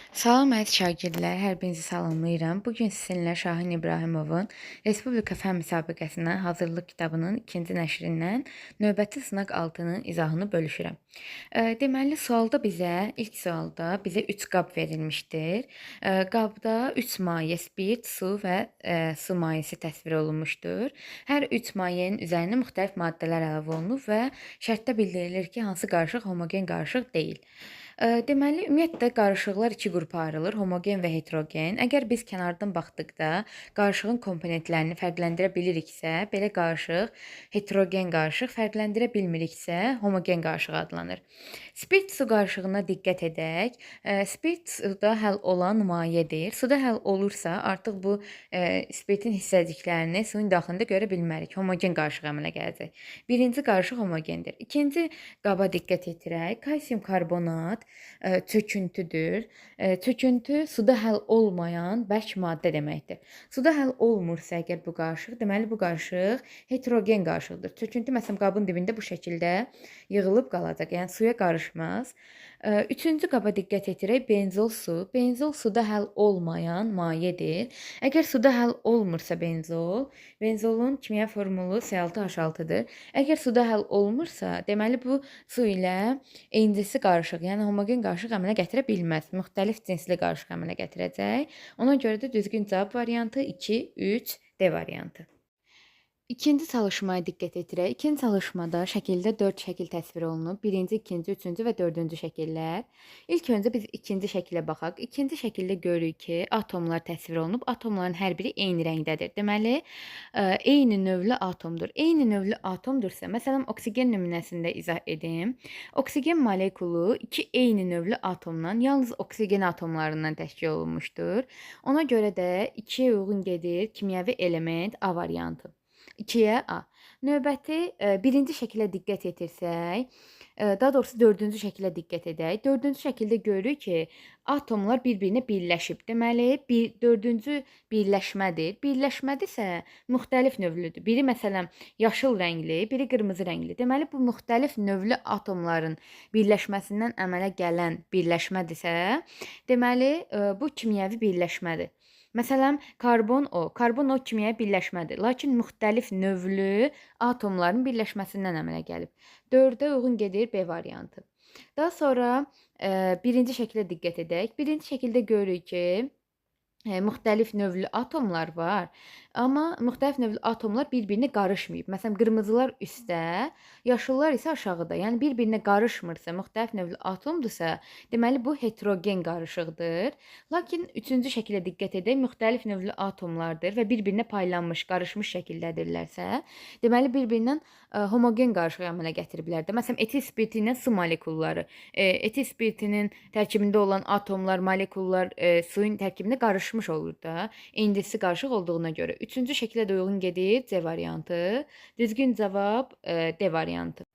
Salam əziz şagirdlər, hər birinizi salamlayıram. Bugün sizinlə Şahin İbrahimovun Respublika Fən müsabiqəsinə hazırlıq kitabının ikinci nəşrindən növbəti sınaq 6-nın izahını bölüşürəm. Deməli, ilk sualda bizə 3 qab verilmişdir. Qabda 3 maye, spirt, su və su mayesi təsvir olunmuşdur. Hər 3 mayenin üzərinə müxtəlif maddələr əlavə olunub və şərtdə bildirilir ki, hansı qarışıq homogen qarışıq deyil. Deməli, ümumiyyətlə qarışıqlar iki qrupa ayrılır: homogen və heterogen. Əgər biz kənardan baxdıqda qarışığın komponentlərini fərqləndirə biliriksə, belə qarışıq heterogen qarışıq, fərqləndirə bilmiriksə, homogen qarışıq adlanır. Spirt su qarışığına diqqət edək. Spirt suda həll olan mayedir. Suda həll olursa, artıq bu spirtin hissəciklərini suyun daxilində görə bilmərik. Homogen qarışıq əmələ gələcək. Birinci qarışıq homogendir. İkinci qaba diqqət yetirək. Kalsium karbonat çöküntüdür. Çöküntü suda həll olmayan bərk maddə deməkdir. Suda həll olmursa əgər bu qarışıq, deməli bu qarışıq heterogen qarışıqdır. Çöküntü məsələn qabın dibində bu şəkildə yığılıb qalacaq, yəni suya qarışmaz. Üçüncü qaba diqqət yetirək. Benzol su. Benzol suda həll olmayan mayedir. Əgər suda həll olmursa benzolun kimya formulu C6H6-dır. Əgər suda həll olmursa, deməli bu su ilə eynicisi qarışıq, yəni homogen qarışıq əmələ gətirə bilməz. Müxtəlif cinsli qarışıq əmələ gətirəcək. Ona görə də düzgün cavab variantı 2, 3, D variantı. İkinci çalışmaya diqqət yetirək. İkinci çalışmada şəkildə 4 şəkil təsvir olunub. Birinci, ikinci, üçüncü və dördüncü şəkillər. İlk öncə biz ikinci şəkilə baxaq. İkinci şəkildə görürük ki, atomlar təsvir olunub. Atomların hər biri eyni rəngdədir. Deməli, eyni növlü atomdur. Eyni növlü atomdursa, məsələn, oksigen nümunəsində izah edim. Oksigen molekulu iki eyni növlü atomdan, yalnız oksigen atomlarından təşkil olunmuşdur. Ona görə də 2-yə uyğun gedir kimyəvi element A variantı. 2-yə A. Növbəti birinci şəkilə diqqət yetirsək, daha doğrusu dördüncü şəkilə diqqət edək. Dördüncü şəkildə görürük ki, atomlar bir-birinə birləşib. Deməli, dördüncü birləşmədir. Birləşmədirsə müxtəlif növlüdür. Biri məsələn yaşıl rəngli, biri qırmızı rəngli. Deməli, bu müxtəlif növlü atomların birləşməsindən əmələ gələn birləşmədirsə, deməli bu kimyəvi birləşmədir. Məsələn, karbon O kimyəvi birləşmədir, lakin müxtəlif növlü atomların birləşməsindən əmələ gəlib. 4-ə uyğun gedir B variantı. Daha sonra birinci şəkilə diqqət edək. Birinci şəkildə görürük ki, müxtəlif növlü atomlar var, amma müxtəlif növlü atomlar bir-birinə qarışmayıb. Məsələn, qırmızılar üstdə, yaşıllar isə aşağıda. Yəni bir-birinə qarışmırsa, müxtəlif növlü atomdursa, deməli bu heterogen qarışıqdır. Lakin üçüncü şəkilə diqqət edək. Müxtəlif növlü atomlardır və bir-birinə paylanmış, qarışmış şəkildədirlərsə, deməli bir-birindən homogen qarışıq əmələ gətiriblər də. Məsələn, etil spirti ilə su molekulları, etil spirtinin tərkibində olan atomlar, molekullar suyun tərkibində qarışmış olur da, eynicisi qarışıq olduğuna görə. Üçüncü şəkilə də uyğun gedir C variantı. Düzgün cavab D variantı.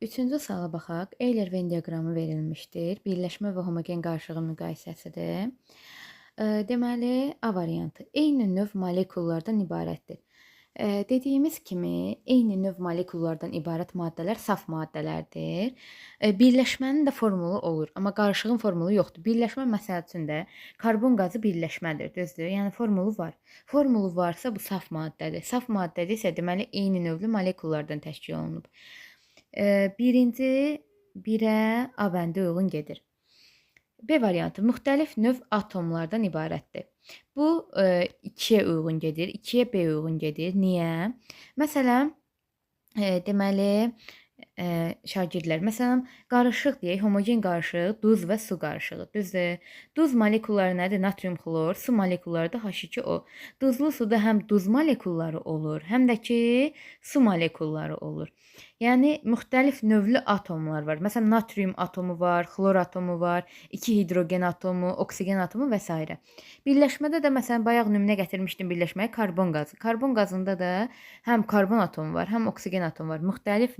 Üçüncü suala baxaq. Euler-Venn diaqramı verilmişdir. Birləşmə və homogen qarışığın müqayisəsidir. Deməli, A variantı eyni növ molekullardan ibarətdir. Dediyimiz kimi, eyni növ molekullardan ibarət maddələr saf maddələrdir. Birləşmənin də formulu olur, amma qarışığın formulu yoxdur. Birləşmə məsəl üçün də karbon qazı birləşmədir, düzdür? Yəni formulu var. Formulu varsa bu saf maddədir. Saf maddədirsə, deməli eyni növlü molekullardan təşkil olunub. Birinci 1-ə A bəndi uyğun gedir. B variantı müxtəlif növ atomlardan ibarətdir. Bu 2-yə uyğun gedir, 2-yə B uyğun gedir. Niyə? Məsələn, deməli, şagirdlər, məsələn, qarışıq deyək, homogen qarışıq, duz və su qarışığı, düzdür? Duz molekulları nədir? Natrium xlor, su molekulları da H2O. Duzlu suda həm duz molekulları olur, həm də ki, su molekulları olur. Yəni, müxtəlif növlü atomlar var. Məsələn, natrium atomu var, xlor atomu var, 2 hidrogen atomu, oksigen atomu və s. Birləşmədə də, məsələn, bayaq nümunə gətirmişdim birləşməyə karbon qazı. Karbon qazında da həm karbon atomu var, həm oksigen atomu var. Müxtəlif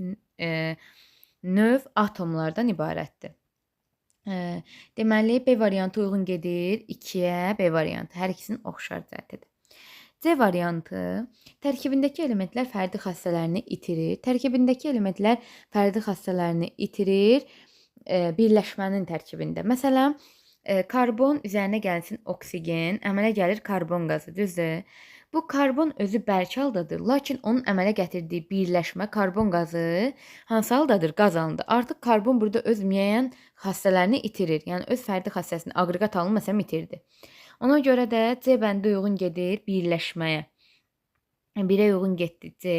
növ atomlardan ibarətdir. Deməli, B variantı uyğun gedir 2-yə B variantı. Hər ikisinin oxşar cəhətidir. C variantı tərkibindəki elementlər fərdi xassələrini itirir. Tərkibindəki elementlər fərdi xassələrini itirir birləşmənin tərkibində. Məsələn, Karbon üzərinə gəlsin oksigen, əmələ gəlir karbon qazı, düzdür? Bu karbon özü bərk haldadır, lakin onun əmələ gətirdiyi birləşmə karbon qazı hansı haldadır? Qaz halında. Artıq karbon burada öz müəyyən xassələrini itirir. Yəni öz fərdi xassəsini, aqreqat halını məsələn itirdi. Ona görə də C bəndi uyğun gedir birləşməyə. 1-ə uyğun getdi C.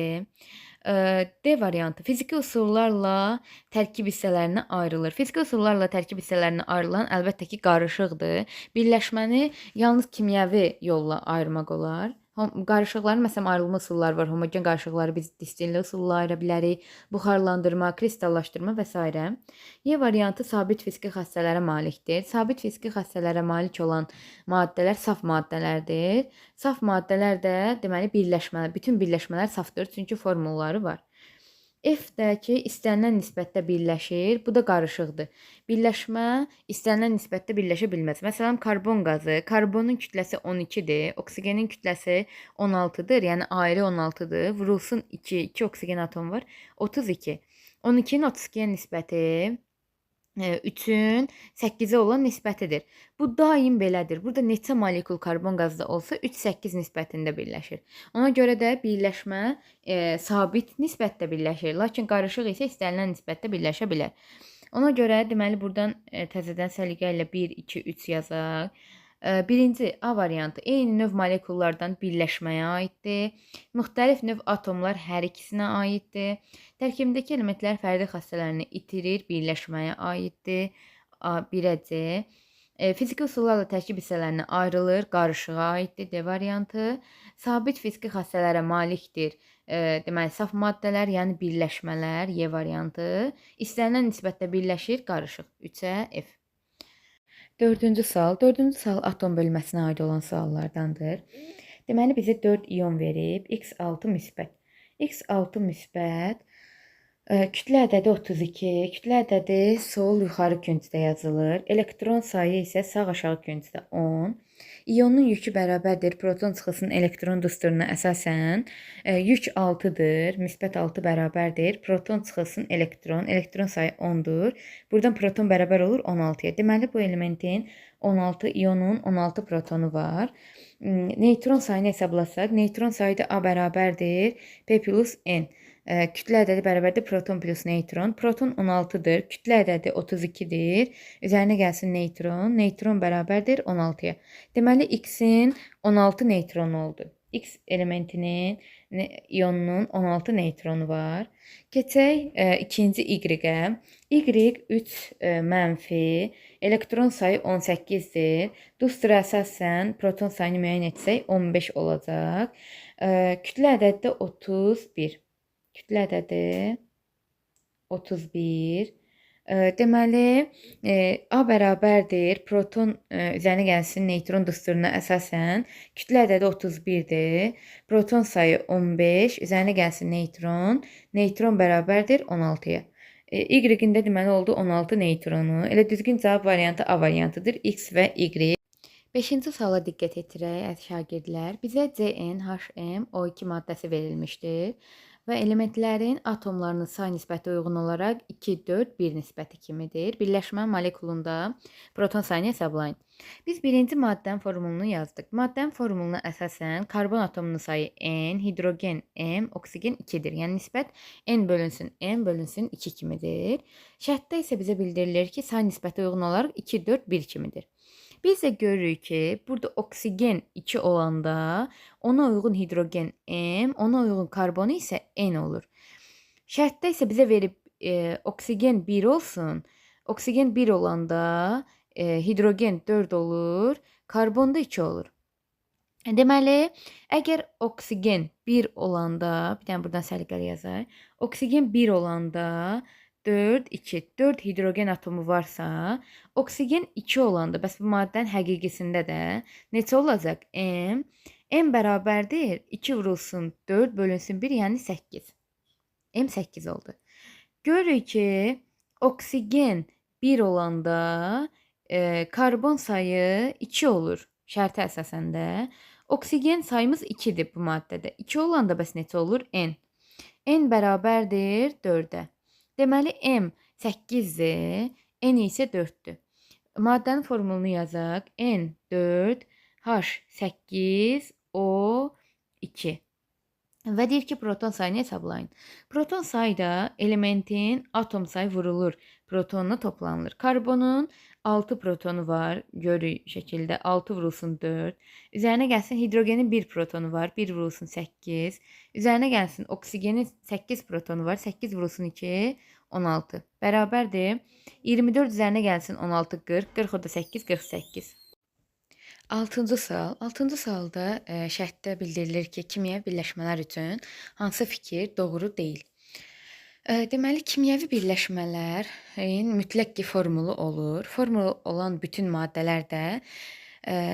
D variantı fiziki üsullarla tərkib hissələrinə ayrılır. Fiziki üsullarla tərkib hissələrinə ayrılan əlbəttə ki, qarışıqdır. Birləşməni yalnız kimyəvi yolla ayırmaq olar. Qarışıqların məsələn ayrılma üsulları var. Homogen qarışıqları biz distilli üsulla ayıra bilərik. Buxarlandırma, kristallaşdırma və s. Y variantı sabit fiziki xassələrə malikdir. Sabit fiziki xassələrə malik olan maddələr saf maddələrdir. Saf maddələr də deməli birləşmələr, bütün birləşmələr safdır, çünki formulları var. F-dəki istənilən nisbətdə birləşir. Bu da qarışıqdır. Birləşmə istənilən nisbətdə birləşə bilməz. Məsələn, karbon qazı, karbonun kütləsi 12-dir, oksigenin kütləsi 16-dır, yəni ayrı 16-dır. Vurulsun 2 oksigen atomu var, 32. 12-nin 32-yə nisbəti 3-ün 8-ə olan nisbətidir. Bu daim belədir. Burada neçə molekul karbon qazı da olsa 3-8 nisbətində birləşir. Ona görə də birləşmə sabit nisbətdə birləşir. Lakin qarışıq isə istənilən nisbətdə birləşə bilər. Ona görə deməli buradan təzədən səliqə ilə 1, 2, 3 yazaq. Birinci A variantı eyni növ molekullardan birləşməyə aiddir. Müxtəlif növ atomlar hər ikisinə aiddir. Tərkibindəki elementlər fərdi xassələrini itirir, birləşməyə aiddir. A1-ə C. Fiziki üsullarla tərkib hissələrinə ayrılır, qarışığa aiddir. D variantı. Sabit fiziki xassələrə malikdir. Deməli, saf maddələr, yəni birləşmələr. Y variantı. İstənilən nisbətdə birləşir, qarışıq. 3-ə F. Dördüncü sual. Dördüncü sual atom bölməsinə aid olan suallardandır. Deməli, bizə 4 ion verib. X6 müsbət. X6 müsbət. Kütlə ədədi 32. Kütlə ədədi sol yuxarı küncdə yazılır. Elektron sayı isə sağ aşağı küncdə 10. İyonun yükü bərabərdir. Proton çıxısının elektron düsturuna əsasən yük 6-dır. Müsbət 6 bərabərdir. Proton çıxısının elektron sayı 10-dur. Buradan proton bərabər olur 16-ya. Deməli, bu elementin 16 iyonun 16 protonu var. Neytron sayını hesablasaq, neytron sayı da A bərabərdir. P plus N. Kütlə ədədi bərabərdir proton plus neytron. Proton 16-dır. Kütlə ədədi 32-dir. Üzərinə gəlsin neytron. Neytron bərabərdir 16-ya. Deməli, X-in 16 neytronu oldu. X elementinin iyonunun 16 neytronu var. Keçək ikinci Y-ə. Y 3 mənfi. Elektron sayı 18-dir. Dustura əsasən proton sayını müəyyən etsək 15 olacaq. Kütlə ədədi də 31. Kütlə ədədi 31. Deməli, A bərabərdir. Proton üzərinə gəlsin neytron düsturuna əsasən kütlə ədədi 31-dir. Proton sayı 15. Üzərinə gəlsin neytron. Neytron bərabərdir 16-ya. Y-in də deməli oldu 16 neytronu. Elə düzgün cavab variantı A variantıdır. X və Y. 5-ci suala diqqət etirək, əziz şagirdlər. Bizə CN, HM, O2 maddəsi verilmişdir. Və elementlərin atomlarının say nisbəti uyğun olaraq 2, 4, 1 nisbəti kimidir. Birləşmə molekulunda proton sayını hesablayın. Biz birinci maddənin formulunu yazdıq. Maddənin formuluna əsasən karbon atomunun sayı N, hidrogen M, oksigen 2-dir. Yəni nisbət N bölünsün 2 kimidir. Şərtdə isə bizə bildirilir ki, say nisbəti uyğun olaraq 2, 4, 1 kimidir. Biz də görürük ki, burada oksigen 2 olanda ona uyğun hidrogen M, ona uyğun karbonu isə N olur. Şərtdə isə bizə verib oksigen 1 olsun. Oksigen 1 olanda hidrogen 4 olur, karbon da 2 olur. Deməli, əgər oksigen 1 olanda, bir dənə buradan səliqəli yazaq. Oksigen 1 olanda 4, 2, 4 hidrogen atomu varsa, oksigen 2 olanda, bəs bu maddənin həqiqisində də neçə olacaq? M. M bərabərdir 2 vurulsun 4 bölünsün 1, yəni 8. M 8 oldu. Görürük ki, oksigen 1 olanda karbon sayı 2 olur. Şərtə əsasən də. Oksigen sayımız 2-dir bu maddədə. 2 olanda bəs neçə olur? N. N bərabərdir 4-ə. Deməli, M 8-dir, N isə 4-dür. Maddənin formulunu yazaq. N4H8O2. Və deyir ki, proton sayını hesablayın. Proton sayı da elementin atom sayı vurulur, protonla toplanılır. Karbonun 6 protonu var. Görürük şəkildə 6 vurulsun 4. Üzərinə gəlsin hidrogenin 1 protonu var. 1 vurulsun 8. Üzərinə gəlsin oksigenin 8 protonu var. 8 vurulsun 2, 16. Bərabərdir. 24 üzərinə gəlsin 16, 40. 40 o da 8, 48. 6-cı sual. 6-cı sualda şərtdə bildirilir ki, kimyəvi birləşmələr üçün hansı fikir doğru deyil? Deməli, kimyəvi birləşmələrin mütləq ki, formulu olur. Formulu olan bütün maddələr də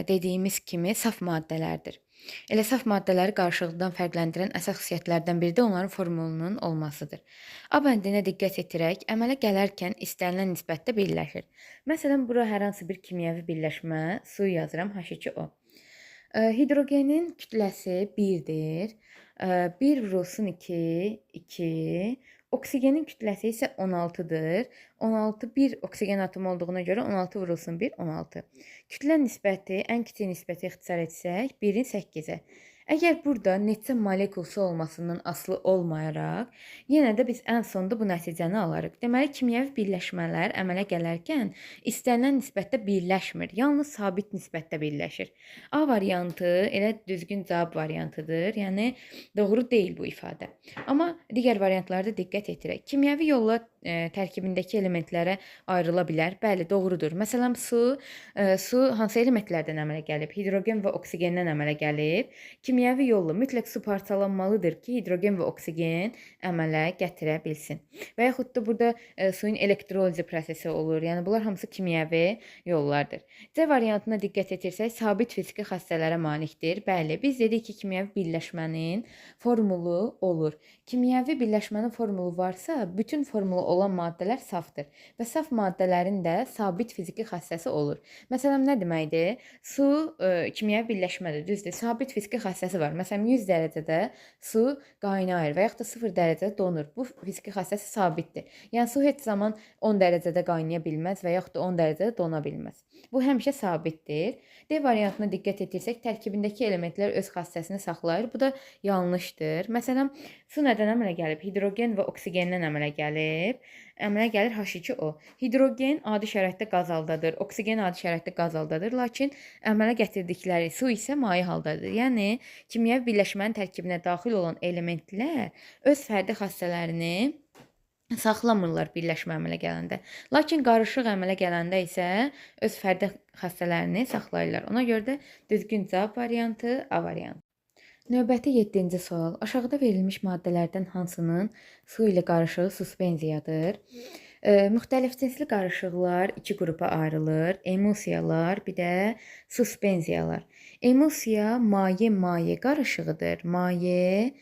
dediyimiz kimi saf maddələrdir. Elə saf maddələri qarışıqlıqdan fərqləndirən əsas xüsusiyyətlərdən biri də onların formulunun olmasıdır. A bəndinə diqqət etirək, əmələ gələrkən istənilən nisbətdə birləşir. Məsələn, bura hər hansı bir kimyəvi birləşmə, su yazıram, H2O. Hidrogenin kütləsi 1-dir. 1 vurulsun 2, 2. Oksigenin kütləsi isə 16-dır. 16, 1 oksigen atomu olduğuna görə 16 vurulsun 1, 16. Kütlə nisbəti, ən kiçik nisbəti ixtisar etsək, 1-in 8-ə. Əgər burada neçə molekulusu olmasından asılı olmayaraq, yenə də biz ən sonda bu nəticəni alarıq. Deməli, kimyəvi birləşmələr əmələ gələrkən istənilən nisbətdə birləşmir, yalnız sabit nisbətdə birləşir. A variantı elə düzgün cavab variantıdır, yəni doğru deyil bu ifadə. Amma digər variantlarda diqqət etirək. Kimyəvi yolla tərkibindəki elementlərə ayrıla bilər. Bəli, doğrudur. Məsələn, su hansı elementlərdən əmələ gəlib? Hidrogen və oksigendən əmələ gəlib. Kimyəvi yolla mütləq su parçalanmalıdır ki, hidrogen və oksigen əmələ gətirə bilsin. Və yaxud da burada suyun elektrolizi prosesi olur. Yəni bunlar hamısı kimyəvi yollardır. C variantına diqqət etirsək, sabit fiziki xassələrə malikdir. Bəli, biz dedik ki, kimyəvi birləşmənin formulu olur. Kimyəvi birləşmənin formulu varsa, bütün formulu olan maddələr safdır və saf maddələrin də sabit fiziki xassəsi olur. Məsələn, nə deməkdir? Su kimyəvi birləşmədir, düzdür? Sabit fiziki xassəsi var. Məsələn, 100 dərəcədə su qaynayır və yaxud da 0 dərəcədə donur. Bu fiziki xassəsi sabitdir. Yəni su heç zaman 10 dərəcədə qaynaya bilməz və yaxud da 10 dərəcədə dona bilməz. Bu həmişə sabitdir. D variantına diqqət etirsək, tərkibindəki elementlər öz xassəsini saxlayır. Bu da yanlışdır. Məsələn, su nədən əmələ gəlib? Hidrogen və oksigendən əmələ gəlib. Əmələ gəlir H2O. Hidrogen adi şəraitdə qaz haldadır, oksigen adi şəraitdə qaz haldadır, lakin əmələ gətirdikləri su isə maye haldadır. Yəni, kimyəvi birləşmənin tərkibinə daxil olan elementlər öz fərdi xassələrini saxlamırlar birləşmə əmələ gələndə. Lakin qarışıq əmələ gələndə isə öz fərdi xassələrini saxlayırlar. Ona görə də düzgün cavab variantı A variantı. Növbəti 7-ci sual. Aşağıda verilmiş maddələrdən hansının su ilə qarışığı suspenziyadır? Müxtəlif cinsli qarışıqlar iki qrupa ayrılır. Emulsiyalar, bir də suspenziyalar. Emulsiya maye-maye qarışığıdır. Maye.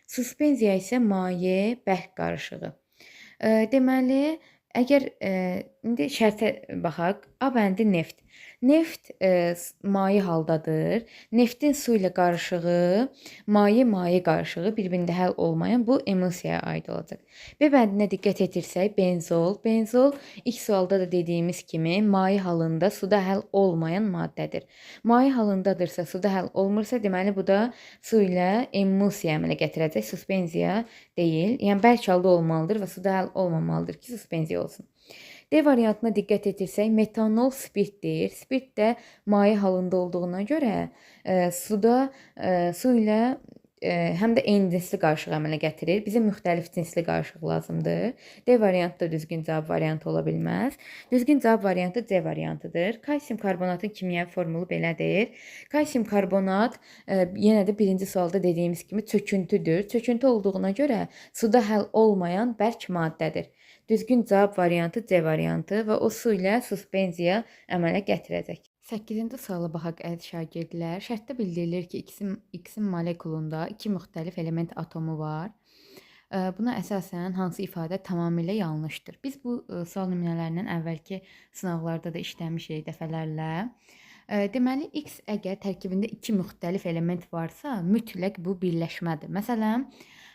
Suspenziya isə maye-bərk qarışığı. Deməli, əgər indi şərtə baxaq. A bəndi neft. Neft maye haldadır. Neftin su ilə qarışığı, maye-maye qarışığı bir-birində həll olmayan bu emulsiyaya aid olacaq. B bəndinə diqqət etirsək, benzol. Benzol ilk sualda da dediyimiz kimi maye halında suda həll olmayan maddədir. Maye halındadırsa, suda həll olmursa, deməli bu da su ilə emulsiya əmələ gətirəcək, suspenziya deyil. Yəni bərk halda olmalıdır və suda həll olmamalıdır ki, suspenziya olsun. D variantına diqqət etirsək, metanol spirtdir. Spirt də maye halında olduğuna görə su ilə həm də eyni cinsli qarışıq əmələ gətirir. Bizə müxtəlif cinsli qarışıq lazımdır. D variantı da düzgün cavab variantı ola bilməz. Düzgün cavab variantı C variantıdır. Kalsium karbonatın kimyəvi formulu belədir. Kalsium karbonat yenə də birinci sualda dediyimiz kimi çöküntüdür. Çöküntü olduğuna görə suda həll olmayan bərk maddədir. Düzgün cavab variantı C variantı və o su ilə suspenziya əmələ gətirəcək. 8-ci suala baxaq əziz şagirdlər. Şərtdə bildirilir ki, X-in molekulunda iki müxtəlif element atomu var. Buna əsasən hansı ifadə tamamilə yanlışdır? Biz bu sual nümunələrindən əvvəlki sınavlarda da işləmişik dəfələrlə. Deməli, X əgər tərkibində iki müxtəlif element varsa, mütləq bu birləşmədir. Məsələn,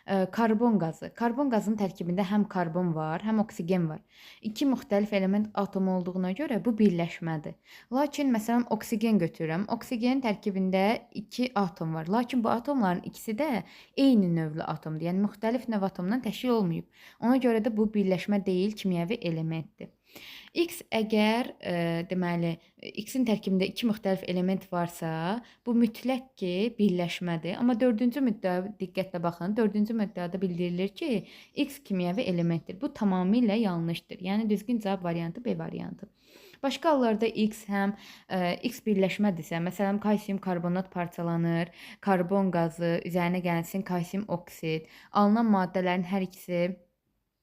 Karbon qazı. Karbon qazının tərkibində həm karbon var, həm oksigen var. İki müxtəlif element atomu olduğuna görə bu birləşmədir. Lakin məsələn oksigen götürürəm. Oksigenin tərkibində iki atom var. Lakin bu atomların ikisi də eyni növlü atomdur. Yəni müxtəlif növ atomdan təşkil olmayıb. Ona görə də bu birləşmə deyil, kimyəvi elementdir. X əgər deməli X-in tərkibində iki müxtəlif element varsa, bu mütləq ki, birləşmədir. Amma 4-cü müddəaya diqqətlə baxın. 4-cü müddəada bildirilir ki, X kimyəvi elementdir. Bu tamamilə yanlışdır. Yəni düzgün cavab variantı B variantı. Başqa hallarda X birləşmədirsə, məsələn kalsium karbonat parçalanır, karbon qazı, üzərinə gəlsin kalsium oksid, alınan maddələrin hər ikisi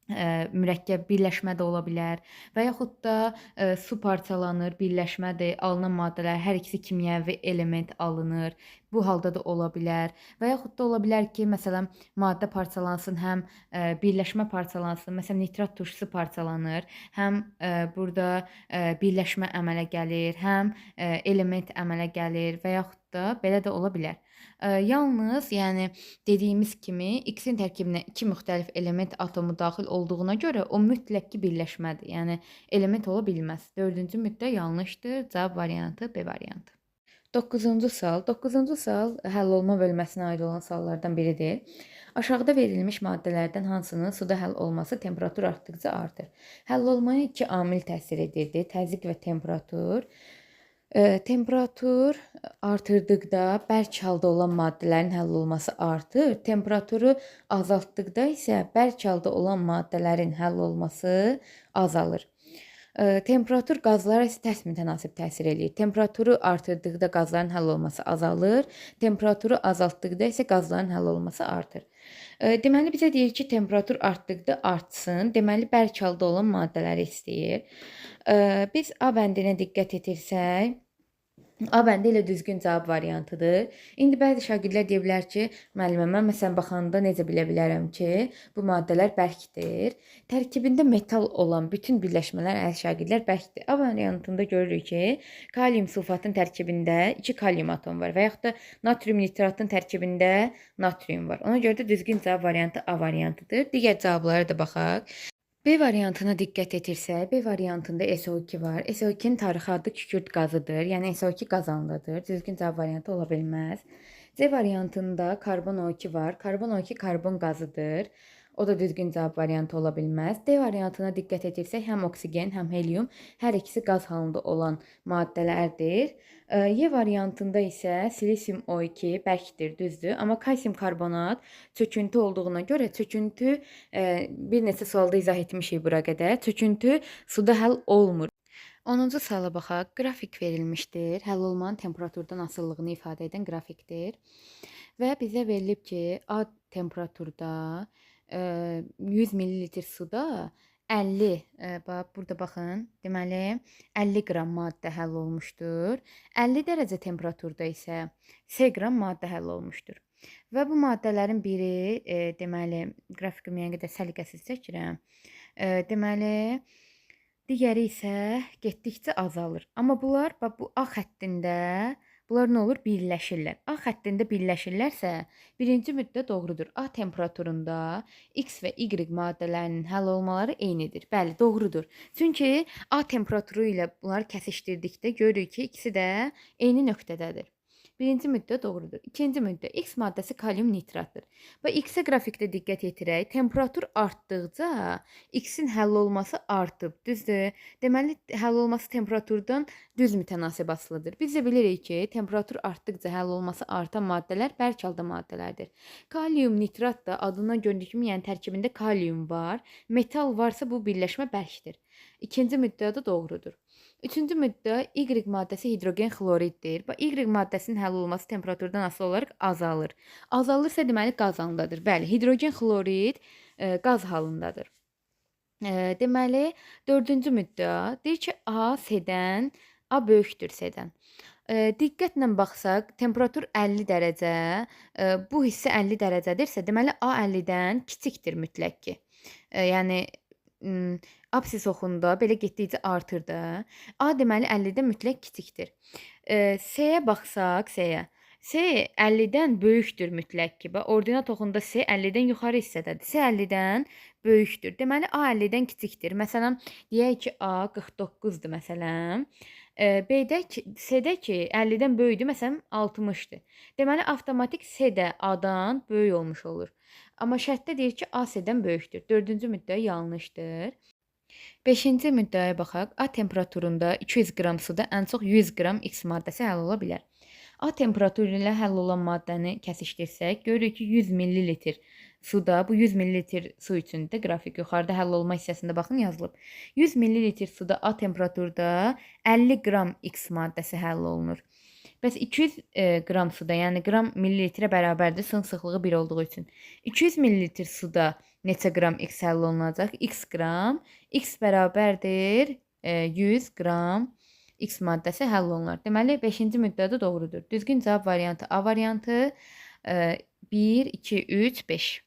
mürəkkəb birləşmə də ola bilər və yaxud da su parçalanır, birləşmədir, alınan maddələr hər ikisi kimyəvi element alınır. Bu halda da ola bilər və yaxud da ola bilər ki, məsələn maddə parçalansın, həm birləşmə parçalansın. Məsələn nitrat turşusu parçalanır, həm burada birləşmə əmələ gəlir, həm element əmələ gəlir və yaxud da belə də ola bilər. Yalnız, yəni dediyimiz kimi X-in tərkibinə iki müxtəlif element atomu daxil olduğuna görə o mütləq ki birləşmədir. Yəni element ola bilməz. 4-cü müddə yanlışdır. Cavab variantı B variantı. 9-cu sual. 9-cu sual həll olma bölməsinə aid olan suallardan biridir. Aşağıda verilmiş maddələrdən hansının suda həll olması temperatur artdıqca artır? Həll olmaya iki amil təsir edirdi. Təzyiq və temperatur. Temperatur artırdıqda bərk halda olan maddələrin həll olması artır. Temperaturu azaltdıqda isə bərk halda olan maddələrin həll olması azalır. Temperatur qazlara isə tərs mütənasib təsir eləyir. Temperaturu artırdıqda qazların həll olması azalır. Temperaturu azaltdıqda isə qazların həll olması artır. Deməli bizə deyir ki, temperatur artdıqda artsın. Deməli bərk halda olan maddələri istəyir. Biz A bəndinə diqqət etirsək, A bəndi ilə düzgün cavab variantıdır. İndi bəzi şagirdlər deyə bilər ki, müəllimə, mən məsələn baxanda necə bilə bilərəm ki, bu maddələr bərkdir. Tərkibində metal olan bütün birləşmələr əziz şagirdlər bərkdir. A variantında görürük ki, kalium sulfatın tərkibində 2 kalium atomu var və yaxud da natrium nitratın tərkibində natrium var. Ona görə də düzgün cavab variantı A variantıdır. Digər cavablara da baxaq. B variantına diqqət etirsək, B variantında SO2 var. SO2-nin tarixi adı kükürt qazıdır. Yəni SO2 qazanlıdır. Düzgün cavab variantı ola bilməz. C variantında karbon O2 var. Karbon O2 karbon qazıdır. O da düzgün cavab variantı ola bilməz. D variantına diqqət etirsək, həm oksigen, həm helium hər ikisi qaz halında olan maddələrdir. Y variantında isə silisium O2 bərkdir, düzdür. Amma kalsium karbonat çöküntü olduğuna görə çöküntü bir neçə sualda izah etmişik bura qədər. Çöküntü suda həll olmur. 10-cu suala baxaq. Qrafik verilmişdir. Həll olmanın temperaturdan asıllığını ifadə edən qrafikdir. Və bizə verilib ki, A temperaturda 100 ml suda 50, burada baxın, deməli 50 qram maddə həll olmuşdur. 50 dərəcə temperaturda isə 100 qram maddə həll olmuşdur. Və bu maddələrin biri, deməli, qrafiqi müəyyən qədər səliqəsiz çəkirəm. Deməli, digəri isə getdikcə azalır. Amma bunlar, bu A xəttində, bunlar nə olur? Birləşirlər. A xəttində birləşirlərsə, birinci müddə doğrudur. A temperaturunda X və Y maddələrinin həll olmaları eynidir. Bəli, doğrudur. Çünki A temperaturu ilə bunları kəsişdirdikdə görürük ki, ikisi də eyni nöqtədədir. Birinci müddə doğrudur. İkinci müddə X maddəsi kalium nitratdır. Və X-ə qrafikdə diqqət yetirək. Temperatur artdıqca X-in həll olması artıb. Düzdür? Deməli, həll olması temperaturdan düz mütənasib asılıdır. Biz də bilirik ki, temperatur artdıqca həll olması artan maddələr bərk halda maddələrdir. Kalium nitrat da adından göründüyü kimi, yəni tərkibində kalium var. Metal varsa bu birləşmə bərkdir. İkinci müddə də doğrudur. Üçüncü müddə Y maddəsi hidrogen xloriddir. Y maddəsinin həll olması temperaturdan asılı olaraq azalır. Azalırsa deməli qaz halındadır. Bəli, hidrogen xlorid qaz halındadır. Deməli, dördüncü müddə deyir ki, A S-dən, A böyükdür S-dən. Diqqətlə baxsaq, temperatur 50 dərəcə, bu hissə 50 dərəcədirsə, deməli A 50-dən kiçikdir mütləq ki. Yəni absis oxunda belə getdikcə artır da. A deməli 50-də mütləq kiçikdir. S-yə baxsaq, S-yə. S 50-dən böyükdür mütləq ki. Ordinat oxunda S 50-dən yuxarı hissədədir. S 50-dən böyükdür. Deməli A 50-dən kiçikdir. Məsələn, deyək ki, A 49-dur məsələn. B-də ki, C-də ki 50-dən böyükdür, məsələn 60-dır. Deməli avtomatik C də A-dan böyük olmuş olur. Amma şərtdə deyir ki, A C-dən böyükdür. 4-cü müddəa yanlışdır. 5-ci müddəaya baxaq. A temperaturunda 200 qram suda ən çox 100 qram X maddəsi həll ola bilər. A temperaturu ilə həll olan maddəni kəsişdirsək, görürük ki 100 ml suda, bu 100 ml su üçün də qrafik yuxarıda həll olma hissəsində baxın yazılıb. 100 ml suda A temperaturda 50 qram X maddəsi həll olunur. Bəs 200 qram suda, yəni qram millilitrə bərabərdir suyun sıxlığı 1 olduğu üçün. 200 ml suda neçə qram X həll olunacaq? X qram. X bərabərdir 100 qram X maddəsi həll olunur. Deməli 5-ci müddədə doğrudur. Düzgün cavab variantı A variantı 1, 2, 3, 5.